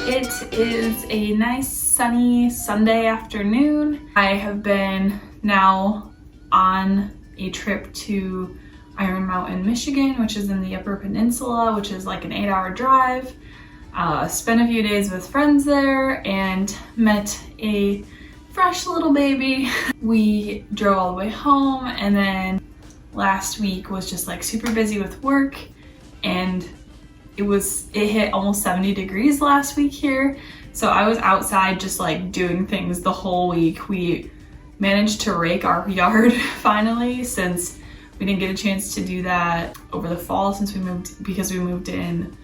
It is a nice sunny Sunday afternoon. I have been now on a trip to Iron Mountain, Michigan, which is in the Upper Peninsula, which is like an 8-hour drive. Spent a few days with friends there and met a fresh little baby. We drove all the way home, and then last week was just like super busy with work, and it hit almost 70 degrees last week here. So I was outside just like doing things the whole week. We managed to rake our yard finally, since we didn't get a chance to do that over the fall because we moved in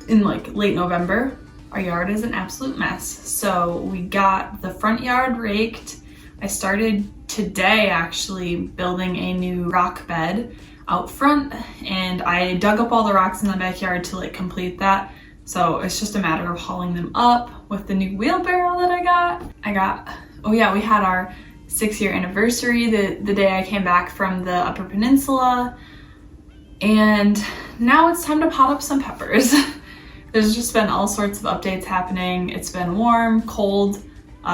like late November. Our yard is an absolute mess. So we got the front yard raked. I started today actually building a new rock bed out front, and I dug up all the rocks in the backyard to like complete that. So it's just a matter of hauling them up with the new wheelbarrow that I got. Oh yeah, we had our 6-year anniversary the day I came back from the Upper Peninsula, and now it's time to pot up some peppers. There's just been all sorts of updates happening. It's been warm, cold.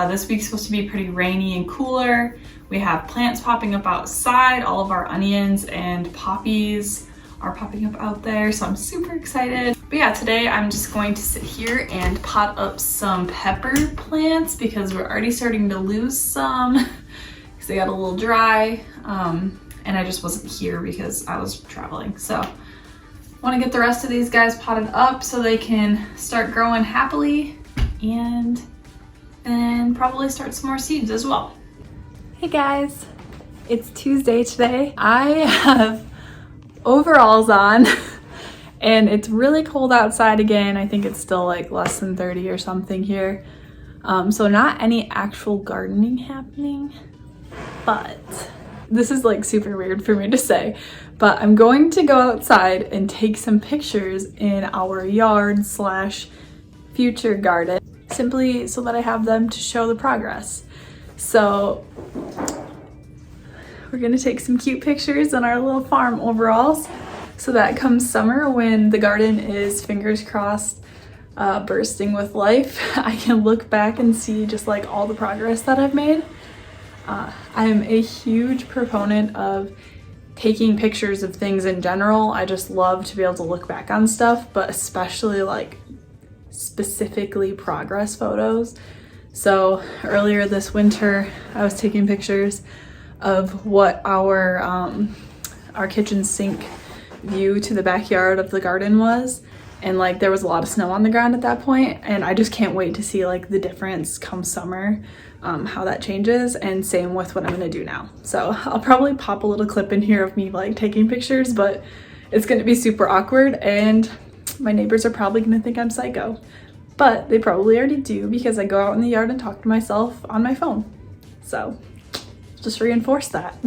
This week's supposed to be pretty rainy and cooler. We have plants popping up outside. All of our onions and poppies are popping up out there, so I'm super excited. But yeah, today I'm just going to sit here and pot up some pepper plants because we're already starting to lose some because they got a little dry, and I just wasn't here because I was traveling. So I want to get the rest of these guys potted up so they can start growing happily, and then probably start some more seeds as well. Hey guys, it's Tuesday today. I have overalls on and it's really cold outside again. I think it's still like less than 30 or something here. So not any actual gardening happening, but this is like super weird for me to say, but I'm going to go outside and take some pictures in our yard / future garden, simply so that I have them to show the progress. So we're gonna take some cute pictures in our little farm overalls so that come summer, when the garden is, fingers crossed, bursting with life, I can look back and see just like all the progress that I've made. I am a huge proponent of taking pictures of things in general. I just love to be able to look back on stuff, but especially like specifically progress photos. So earlier this winter, I was taking pictures of what our kitchen sink view to the backyard of the garden was, and like there was a lot of snow on the ground at that point, and I just can't wait to see like the difference come summer, how that changes, and same with what I'm gonna do now. So I'll probably pop a little clip in here of me like taking pictures, but it's gonna be super awkward and my neighbors are probably gonna think I'm psycho. But they probably already do because I go out in the yard and talk to myself on my phone. So just reinforce that.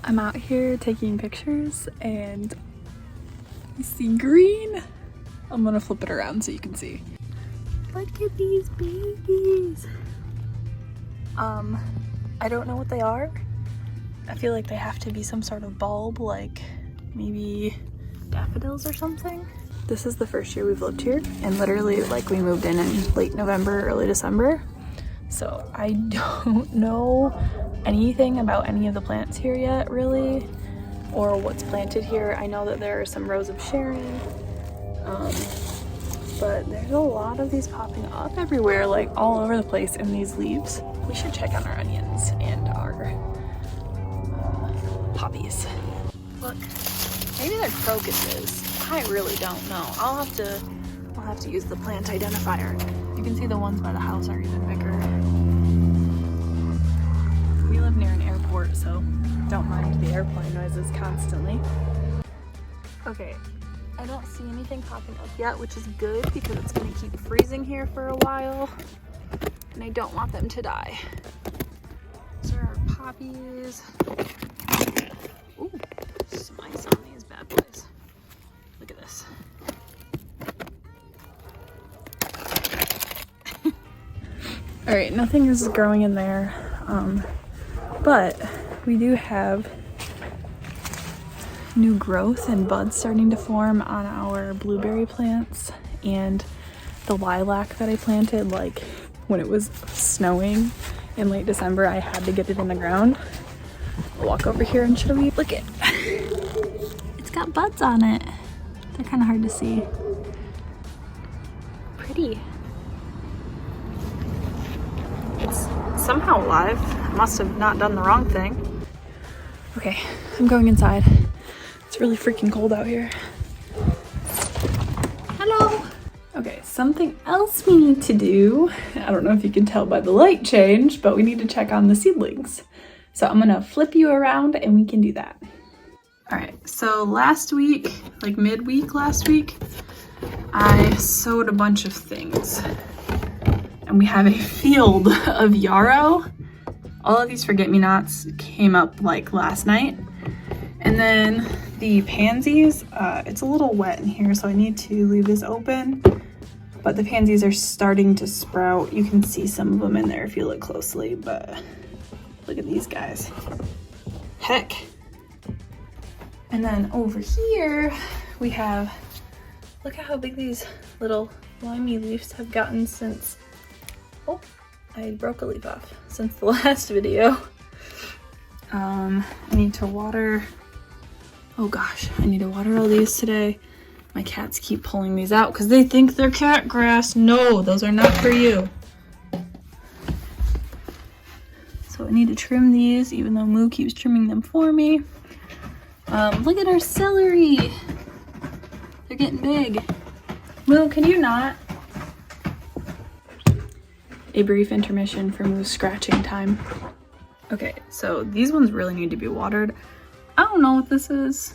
I'm out here taking pictures and you see green. I'm gonna flip it around so you can see. Look at these babies. I don't know what they are. I feel like they have to be some sort of bulb, like maybe daffodils or something. This is the first year we've lived here, and literally like we moved in late November, early December. So I don't know anything about any of the plants here yet really, or what's planted here. I know that there are some rows of sharon, but there's a lot of these popping up everywhere, like all over the place in these leaves. We should check on our onions and our poppies. Look, maybe they're crocuses. I really don't know. I'll have to use the plant identifier. You can see the ones by the house are even bigger. We live near an airport, so don't mind the airplane noises constantly. Okay, I don't see anything popping up yet, which is good because it's gonna keep freezing here for a while, and I don't want them to die. These are our poppies. Ooh, some ice on these bad boys. Look at this. All right, nothing is growing in there. But we do have new growth and buds starting to form on our blueberry plants, and the lilac that I planted, like when it was snowing in late December, I had to get it in the ground. I'll walk over here and show you. Look it. It's got buds on it. They're kind of hard to see. Pretty. It's somehow alive. Must have not done the wrong thing. Okay, I'm going inside. It's really freaking cold out here. Hello. Okay, something else we need to do. I don't know if you can tell by the light change, but we need to check on the seedlings. So I'm gonna flip you around and we can do that. All right, so last week, like midweek last week, I sowed a bunch of things. And we have a field of yarrow. All of these forget-me-nots came up like last night. And then the pansies, it's a little wet in here, so I need to leave this open. But the pansies are starting to sprout. You can see some of them in there if you look closely, but look at these guys. Heck. And then over here, we have, look at how big these little limey leaves have gotten since, oh, I broke a leaf off since the last video. I need to water, oh gosh, I need to water all these today. My cats keep pulling these out because they think they're cat grass. No, those are not for you. So I need to trim these, even though Moo keeps trimming them for me. Look at our celery. They're getting big. Moo, can you not? A brief intermission for Moo's scratching time. Okay, so these ones really need to be watered. I don't know what this is.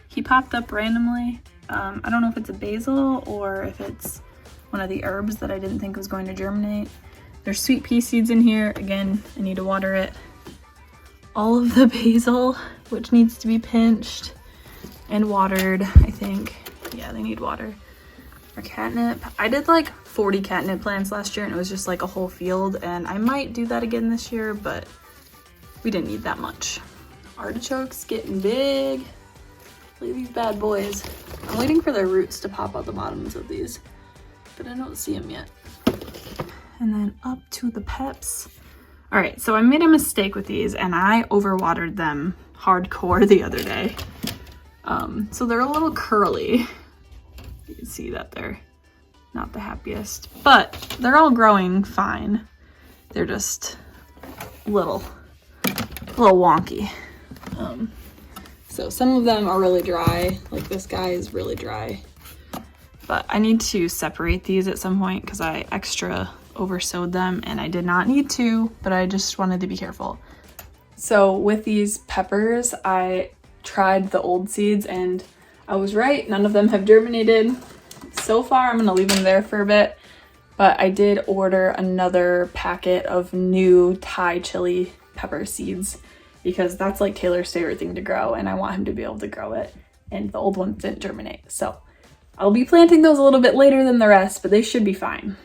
He popped up randomly. I don't know if it's a basil or if it's one of the herbs that I didn't think was going to germinate. There's sweet pea seeds in here. Again, I need to water it. All of the basil, which needs to be pinched and watered, I think. Yeah, they need water. Our catnip. I did like 40 catnip plants last year and it was just like a whole field, and I might do that again this year, but we didn't need that much. Artichokes getting big. Look at these bad boys. I'm waiting for their roots to pop out the bottoms of these, but I don't see them yet. And then up to the peps. All right, so I made a mistake with these and I overwatered them hardcore the other day. So they're a little curly. You can see that they're not the happiest, but they're all growing fine. They're just a little wonky. So some of them are really dry, like this guy is really dry. But I need to separate these at some point because I extra oversowed them and I did not need to, but I just wanted to be careful. So with these peppers, I tried the old seeds and I was right, none of them have germinated. So far, I'm gonna leave them there for a bit, but I did order another packet of new Thai chili pepper seeds because that's like Taylor's favorite thing to grow and I want him to be able to grow it, and the old ones didn't germinate. So I'll be planting those a little bit later than the rest, but they should be fine.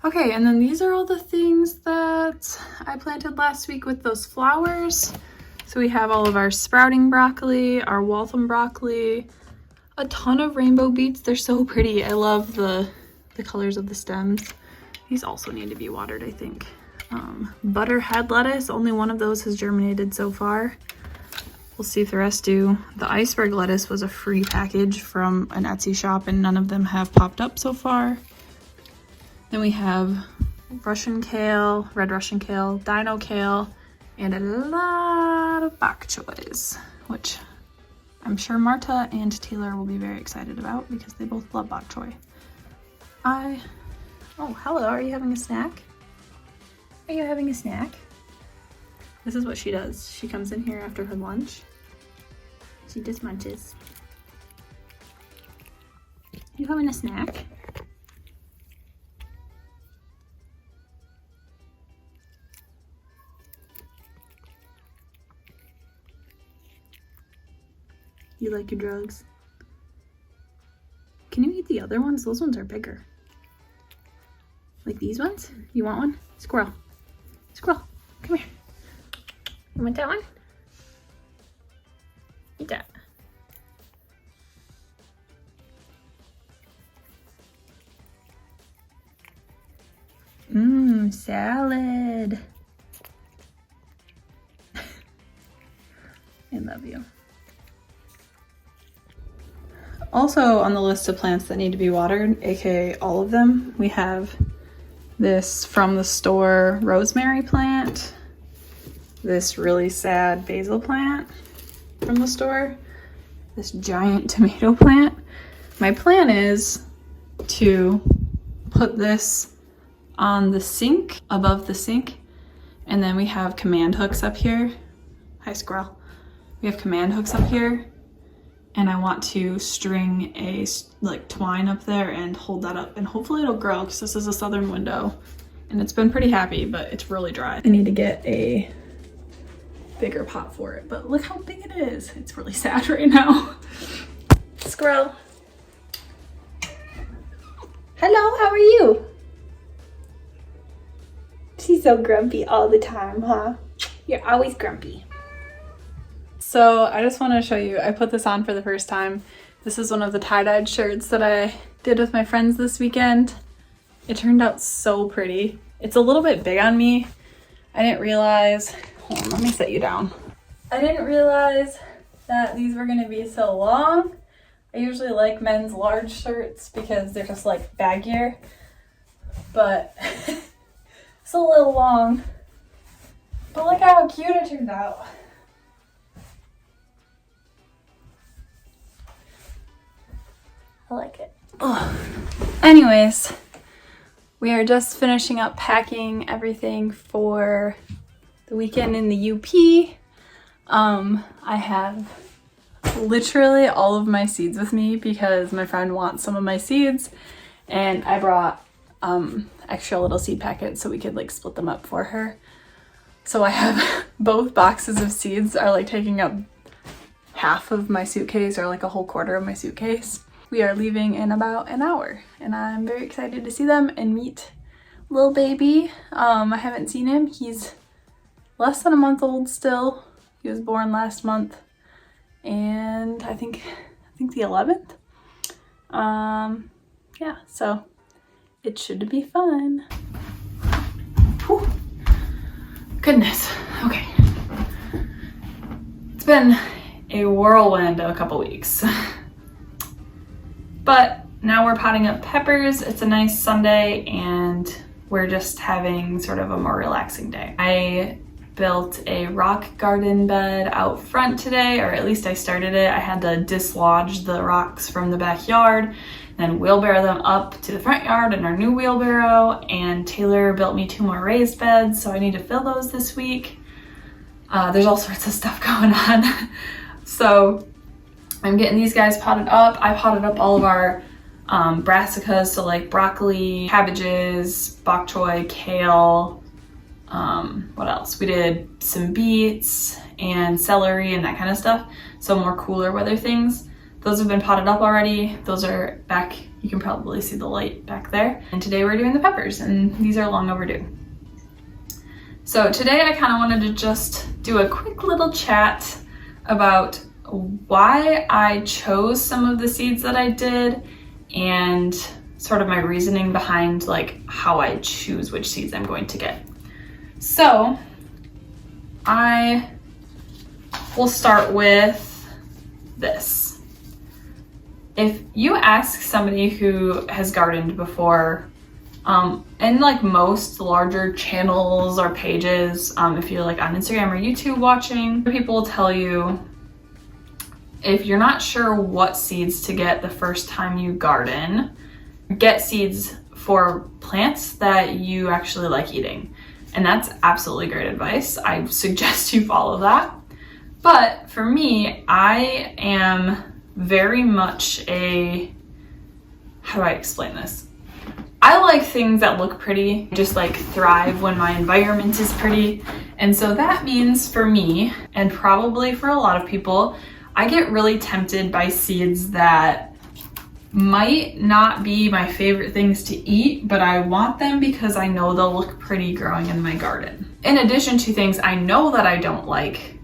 Okay, and then these are all the things that I planted last week with those flowers. So we have all of our sprouting broccoli, our Waltham broccoli, a ton of rainbow beets. They're so pretty. I love the colors of the stems. These also need to be watered, I think. Butterhead lettuce, only one of those has germinated so far. We'll see if the rest do. The iceberg lettuce was a free package from an Etsy shop and none of them have popped up so far. Then we have Russian kale, red Russian kale, dino kale, and a lot of bok choys, which I'm sure Marta and Taylor will be very excited about because they both love bok choy. Oh, hello, are you having a snack? Are you having a snack? This is what she does. She comes in here after her lunch. She just munches. You having a snack? You like your drugs? Can you eat the other ones? Those ones are bigger. Like these ones? You want one? Squirrel. Squirrel, come here. You want that one? Eat that. Mmm, salad. I love you. Also on the list of plants that need to be watered, aka all of them, we have this from the store rosemary plant, this really sad basil plant from the store, this giant tomato plant. My plan is to put this on the sink, above the sink, and then we have command hooks up here. Hi, squirrel. We have command hooks up here, and I want to string a like twine up there and hold that up, and hopefully it'll grow because this is a southern window and it's been pretty happy, but it's really dry. I need to get a bigger pot for it, but look how big it is. It's really sad right now. Squirrel. Hello, how are you? She's so grumpy all the time, huh? You're always grumpy. So I just want to show you, I put this on for the first time. This is one of the tie-dyed shirts that I did with my friends this weekend. It turned out so pretty. It's a little bit big on me. I didn't realize, hold on, let me set you down. I didn't realize that these were going to be so long. I usually like men's large shirts because they're just like baggier, but it's a little long. But look how cute it turned out. I like it. Ugh. Anyways, we are just finishing up packing everything for the weekend in the UP. I have literally all of my seeds with me because my friend wants some of my seeds, and I brought extra little seed packets so we could like split them up for her. So I have both boxes of seeds are like taking up half of my suitcase, or like a whole quarter of my suitcase. We are leaving in about an hour, and I'm very excited to see them and meet little baby. I haven't seen him. He's less than a month old still. He was born last month, and I think the 11th. Yeah, so it should be fun. Whew. Goodness. Okay. It's been a whirlwind of a couple weeks. But now we're potting up peppers. It's a nice Sunday and we're just having sort of a more relaxing day. I built a rock garden bed out front today, or at least I started it. I had to dislodge the rocks from the backyard, then wheelbarrow them up to the front yard in our new wheelbarrow, and Taylor built me 2 more raised beds, so I need to fill those this week. There's all sorts of stuff going on. So I'm getting these guys potted up. I potted up all of our brassicas, so like broccoli, cabbages, bok choy, kale, what else? We did some beets and celery and that kind of stuff. So more cooler weather things. Those have been potted up already. Those are back, you can probably see the light back there. And today we're doing the peppers, and these are long overdue. So today I kind of wanted to just do a quick little chat about why I chose some of the seeds that I did, and sort of my reasoning behind like how I choose which seeds I'm going to get. So I will start with this. If you ask somebody who has gardened before, and like most larger channels or pages, if you're like on Instagram or YouTube watching, people will tell you if you're not sure what seeds to get the first time you garden, get seeds for plants that you actually like eating. And that's absolutely great advice. I suggest you follow that. But for me, I am very much a, how do I explain this? I like things that look pretty, just like thrive when my environment is pretty. And so that means for me, and probably for a lot of people, I get really tempted by seeds that might not be my favorite things to eat, but I want them because I know they'll look pretty growing in my garden. In addition to things I know that I don't like,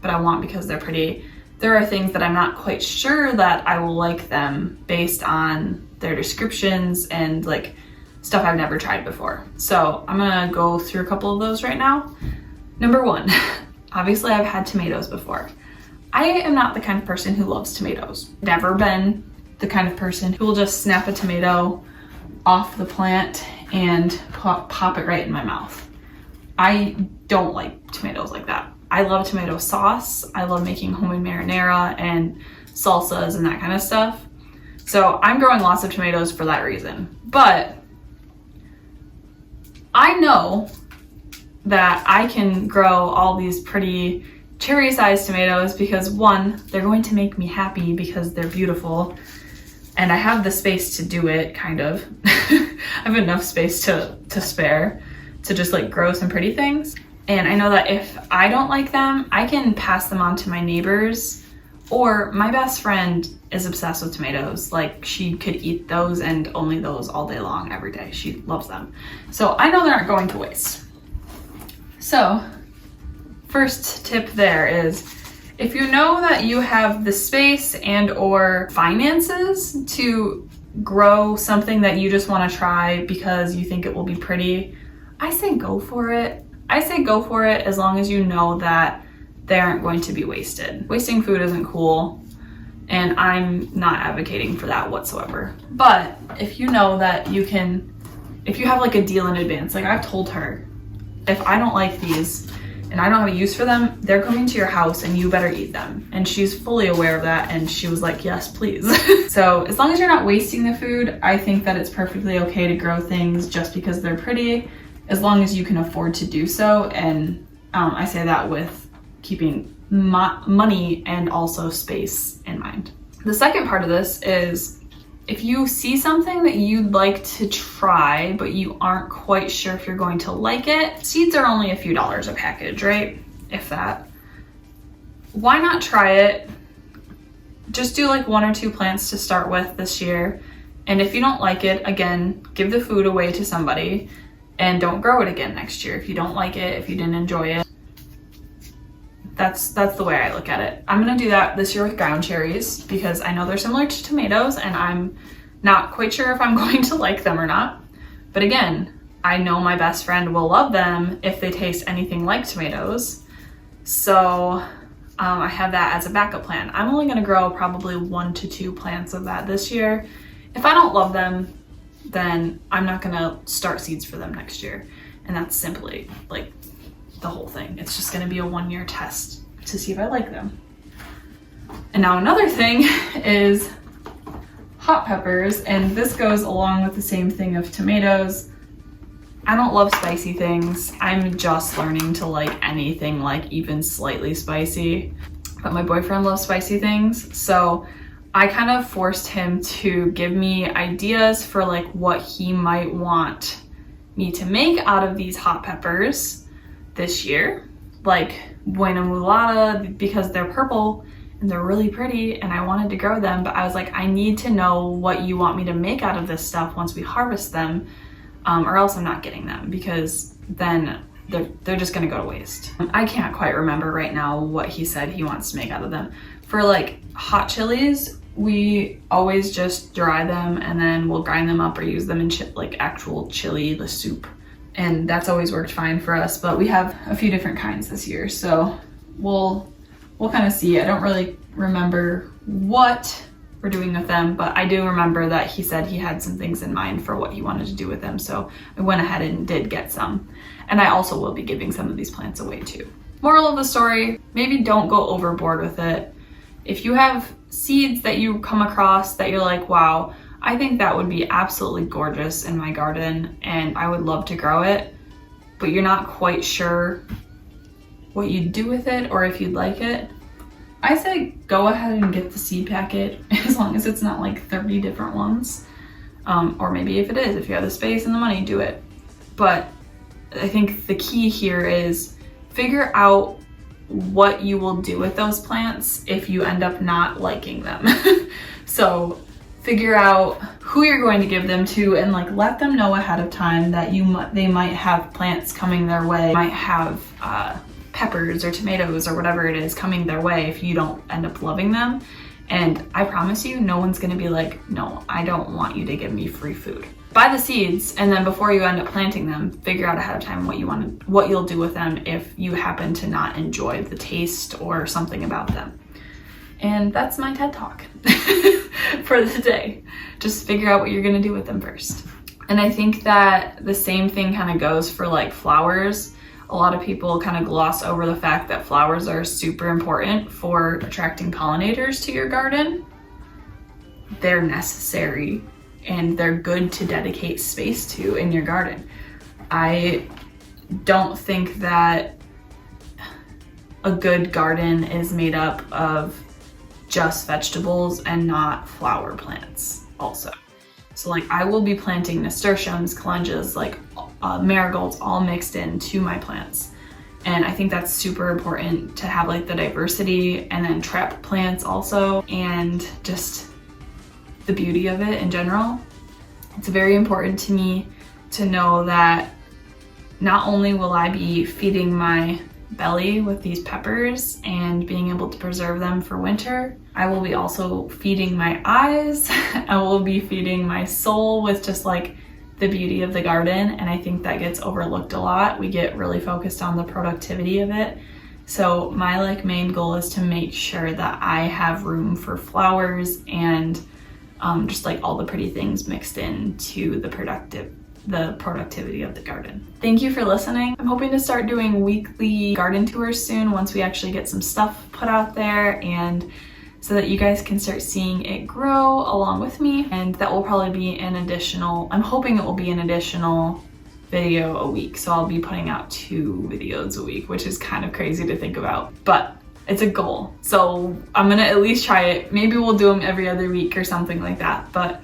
but I want because they're pretty, there are things that I'm not quite sure that I will like them based on their descriptions and like stuff I've never tried before. So I'm gonna go through a couple of those right now. Number one, obviously I've had tomatoes before. I am not the kind of person who loves tomatoes. Never been the kind of person who will just snap a tomato off the plant and pop it right in my mouth. I don't like tomatoes like that. I love tomato sauce. I love making homemade marinara and salsas and that kind of stuff. So I'm growing lots of tomatoes for that reason. But I know that I can grow all these pretty cherry-sized tomatoes because one, they're going to make me happy because they're beautiful. And I have the space to do it, kind of. I have enough space to spare to just like grow some pretty things. And I know that if I don't like them, I can pass them on to my neighbors, or my best friend is obsessed with tomatoes. Like she could eat those and only those all day long, every day. She loves them. So I know they aren't going to waste. So first tip there is, if you know that you have the space and or finances to grow something that you just want to try because you think it will be pretty, I say go for it. I say go for it as long as you know that they aren't going to be wasted. Wasting food isn't cool, and I'm not advocating for that whatsoever. But if you know that you can, if you have like a deal in advance, like I've told her, if I don't like these and I don't have a use for them, they're coming to your house and you better eat them. And she's fully aware of that, and she was like, yes, please. So as long as you're not wasting the food, I think that it's perfectly okay to grow things just because they're pretty, as long as you can afford to do so. And I say that with keeping money and also space in mind. The second part of this is, if you see something that you'd like to try, but you aren't quite sure if you're going to like it, seeds are only a few dollars a package, right? If that. Why not try it? Just do like 1 or 2 plants to start with this year. And if you don't like it, again, give the food away to somebody and don't grow it again next year. If you don't like it, if you didn't enjoy it. That's the way I look at it. I'm gonna do that this year with ground cherries because I know they're similar to tomatoes and I'm not quite sure if I'm going to like them or not. But again, I know my best friend will love them if they taste anything like tomatoes. So I have that as a backup plan. I'm only gonna grow probably 1 to 2 plants of that this year. If I don't love them, then I'm not gonna start seeds for them next year. And that's simply like the whole thing. It's just gonna be a 1-year test to see if I like them. And now another thing is hot peppers, and this goes along with the same thing of tomatoes. I don't love spicy things. I'm just learning to like anything like even slightly spicy, but my boyfriend loves spicy things. So I kind of forced him to give me ideas for like what he might want me to make out of these hot peppers this year, like buena mulata, because they're purple and they're really pretty and I wanted to grow them, but I was like, I need to know what you want me to make out of this stuff once we harvest them, or else I'm not getting them, because then they're just gonna go to waste. I can't quite remember right now what he said he wants to make out of them. For like hot chilies, we always just dry them and then we'll grind them up or use them in like actual chili, the soup. And that's always worked fine for us, but we have a few different kinds this year. So we'll kind of see. I don't really remember what we're doing with them, but I do remember that he said he had some things in mind for what he wanted to do with them. So I went ahead and did get some. And I also will be giving some of these plants away too. Moral of the story, maybe don't go overboard with it. If you have seeds that you come across that you're like, wow, I think that would be absolutely gorgeous in my garden and I would love to grow it, but you're not quite sure what you'd do with it or if you'd like it, I say go ahead and get the seed packet, as long as it's not like 30 different ones. Or maybe if it is, if you have the space and the money, do it. But I think the key here is figure out what you will do with those plants if you end up not liking them. So figure out who you're going to give them to, and like let them know ahead of time that they might have plants coming their way, might have peppers or tomatoes or whatever it is coming their way if you don't end up loving them. And I promise you, no one's gonna be like, no, I don't want you to give me free food. Buy the seeds, and then before you end up planting them, figure out ahead of time what you'll do with them if you happen to not enjoy the taste or something about them. And that's my TED Talk for today. Just figure out what you're gonna do with them first. And I think that the same thing kind of goes for like flowers. A lot of people kind of gloss over the fact that flowers are super important for attracting pollinators to your garden. They're necessary and they're good to dedicate space to in your garden. I don't think that a good garden is made up of just vegetables and not flower plants also. So like I will be planting nasturtiums, calendula's, like marigolds all mixed into my plants. And I think that's super important to have like the diversity, and then trap plants also, and just the beauty of it in general. It's very important to me to know that not only will I be feeding my belly with these peppers and being able to preserve them for winter, I will be also feeding my eyes. I will be feeding my soul with just like the beauty of the garden. And I think that gets overlooked a lot. We get really focused on the productivity of it. So my like main goal is to make sure that I have room for flowers and just like all the pretty things mixed into the productivity of the garden. Thank you for listening. I'm hoping to start doing weekly garden tours soon once we actually get some stuff put out there, and so that you guys can start seeing it grow along with me. And that will probably be I'm hoping it will be an additional video a week. So I'll be putting out 2 videos a week, which is kind of crazy to think about, but it's a goal. So I'm gonna at least try it. Maybe we'll do them every other week or something like that. But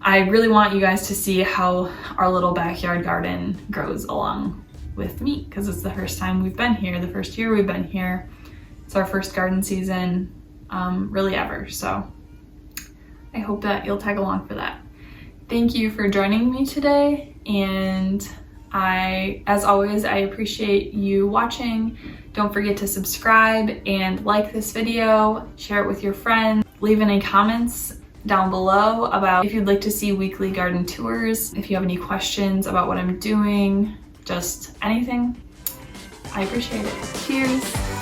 I really want you guys to see how our little backyard garden grows along with me, because it's the first time we've been here, the first year we've been here. It's our first garden season really ever. So I hope that you'll tag along for that. Thank you for joining me today. And as always, I appreciate you watching. Don't forget to subscribe and like this video, share it with your friends, leave any comments down below about if you'd like to see weekly garden tours, if you have any questions about what I'm doing, just anything. I appreciate it. Cheers.